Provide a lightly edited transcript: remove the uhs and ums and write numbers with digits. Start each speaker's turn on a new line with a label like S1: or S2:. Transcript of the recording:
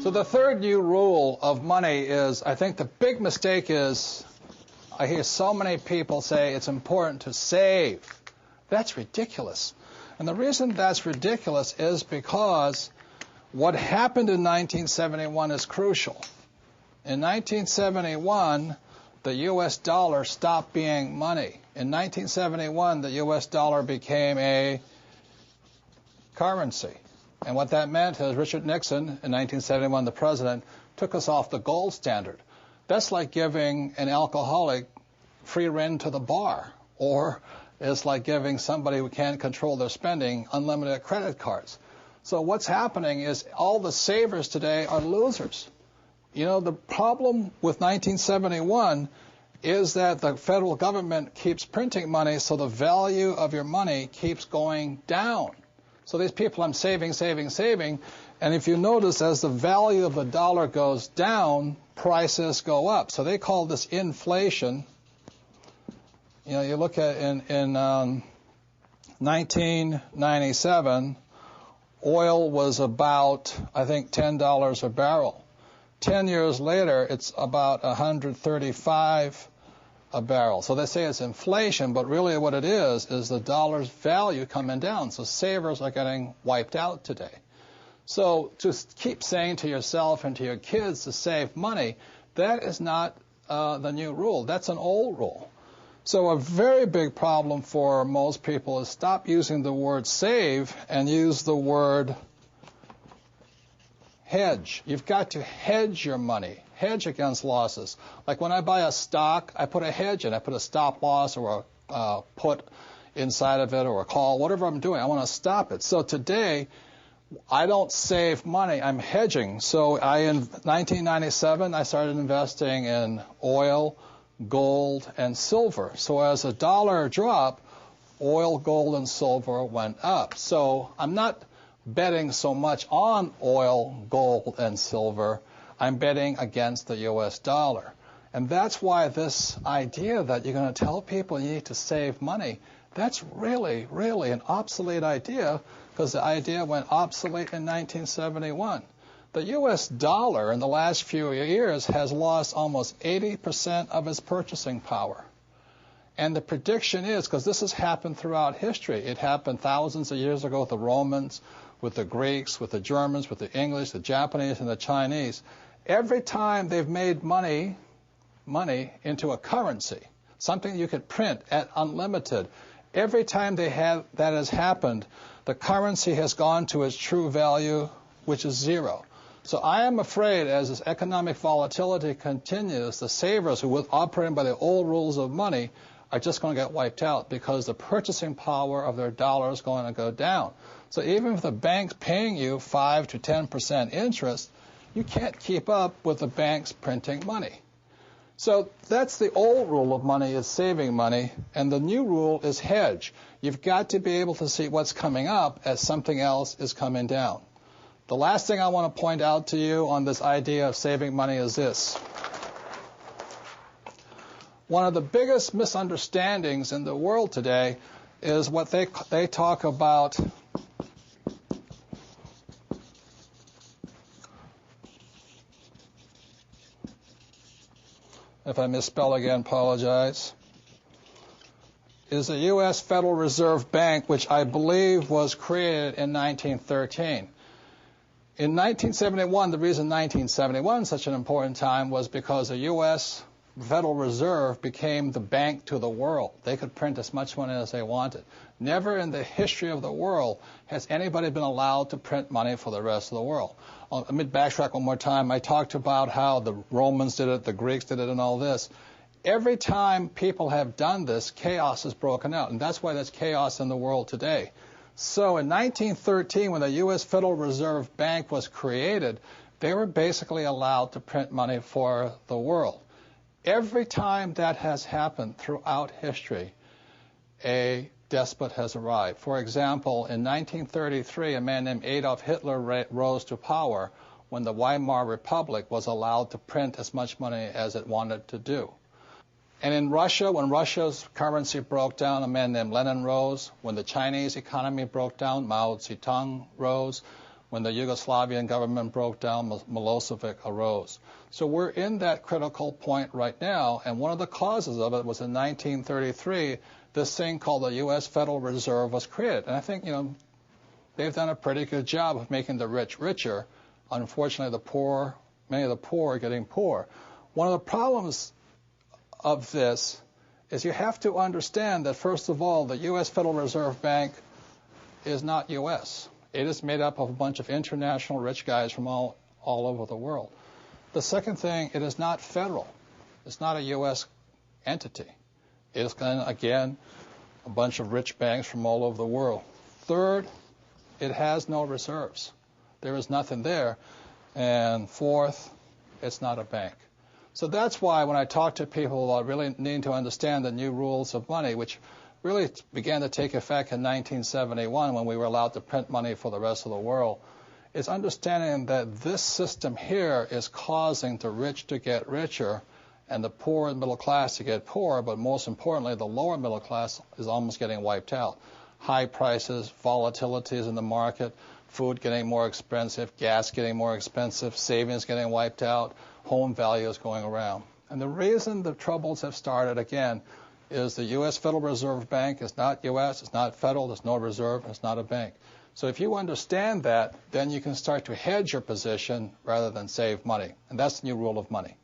S1: So the third new rule of money is, I think the big mistake is, I hear so many people say it's important to save. That's ridiculous. And the reason that's ridiculous is because what happened in 1971 is crucial. In 1971, the U.S. dollar stopped being money. In 1971, the U.S. dollar became a currency. And what that meant is Richard Nixon, in 1971, the president, took us off the gold standard. That's like giving an alcoholic free rein to the bar, or it's like giving somebody who can't control their spending unlimited credit cards. So what's happening is all the savers today are losers. You know, the problem with 1971 is that the federal government keeps printing money, so the value of your money keeps going down. So these people, I'm saving, and if you notice, as the value of the dollar goes down, prices go up. So they call this inflation. You know, you look at in 1997, oil was about, I think, $10 a barrel. 10 years later, it's about 135 a barrel. So they say it's inflation, but really what it is the dollar's value coming down. So savers are getting wiped out today. So to keep saying to yourself and to your kids to save money, that is not the new rule. That's an old rule. So a very big problem for most people is stop using the word save and use the word hedge. You've got to hedge your money, hedge against losses. Like when I buy a stock, I put a hedge in. I put a stop loss or a put inside of it or a call, whatever I'm doing. I want to stop it. So today, I don't save money. I'm hedging. So in 1997, I started investing in oil, gold, and silver. So as the dollar dropped, oil, gold, and silver went up. So I'm not betting so much on oil, gold, and silver. I'm betting against the U.S. dollar. And that's why this idea that you're going to tell people you need to save money, that's really, really an obsolete idea, because the idea went obsolete in 1971. The U.S. dollar in the last few years has lost almost 80% of its purchasing power. And the prediction is, because this has happened throughout history, it happened thousands of years ago with the Romans, with the Greeks, with the Germans, with the English, the Japanese, and the Chinese. Every time they've made money into a currency, something you could print at unlimited, every time that has happened, the currency has gone to its true value, which is zero. So I am afraid as this economic volatility continues, the savers who were operating by the old rules of money are just going to get wiped out because the purchasing power of their dollar is going to go down. So even if the bank's paying you 5 to 10% interest, you can't keep up with the banks printing money. So that's the old rule of money, is saving money, and the new rule is hedge. You've got to be able to see what's coming up as something else is coming down. The last thing I want to point out to you on this idea of saving money is this. One of the biggest misunderstandings in the world today is what they talk about if I misspell again, apologize, is the U.S. Federal Reserve Bank, which I believe was created in 1913. In 1971, the reason 1971 is such an important time was because the U.S. Federal Reserve became the bank to the world. They could print as much money as they wanted. Never in the history of the world has anybody been allowed to print money for the rest of the world. Let me backtrack one more time. I talked about how the Romans did it, the Greeks did it, and all this. Every time people have done this, chaos has broken out, and that's why there's chaos in the world today. So in 1913, when the U.S. Federal Reserve Bank was created, they were basically allowed to print money for the world. Every time that has happened throughout history, a despot has arrived. For example, in 1933, a man named Adolf Hitler rose to power when the Weimar Republic was allowed to print as much money as it wanted to do. And in Russia, when Russia's currency broke down, a man named Lenin rose. When the Chinese economy broke down, Mao Zedong rose. When the Yugoslavian government broke down, Milosevic arose. So we're in that critical point right now, and one of the causes of it was in 1933, this thing called the U.S. Federal Reserve was created. And I think, they've done a pretty good job of making the rich richer. Unfortunately, many of the poor are getting poor. One of the problems of this is you have to understand that, first of all, the U.S. Federal Reserve Bank is not U.S. It is made up of a bunch of international rich guys from all over the world. The second thing, it is not federal. It's not a U.S. entity. It is, again, a bunch of rich banks from all over the world. Third, it has no reserves. There is nothing there. And fourth, it's not a bank. So that's why when I talk to people about really needing to understand the new rules of money, which really began to take effect in 1971 when we were allowed to print money for the rest of the world, is understanding that this system here is causing the rich to get richer and the poor and middle class to get poorer, but most importantly, the lower middle class is almost getting wiped out. High prices, volatilities in the market, food getting more expensive, gas getting more expensive, savings getting wiped out, home values going around. And the reason the troubles have started, again, is the U.S. Federal Reserve Bank is not U.S., it's not federal, there's no reserve, it's not a bank. So if you understand that, then you can start to hedge your position rather than save money. And that's the new rule of money.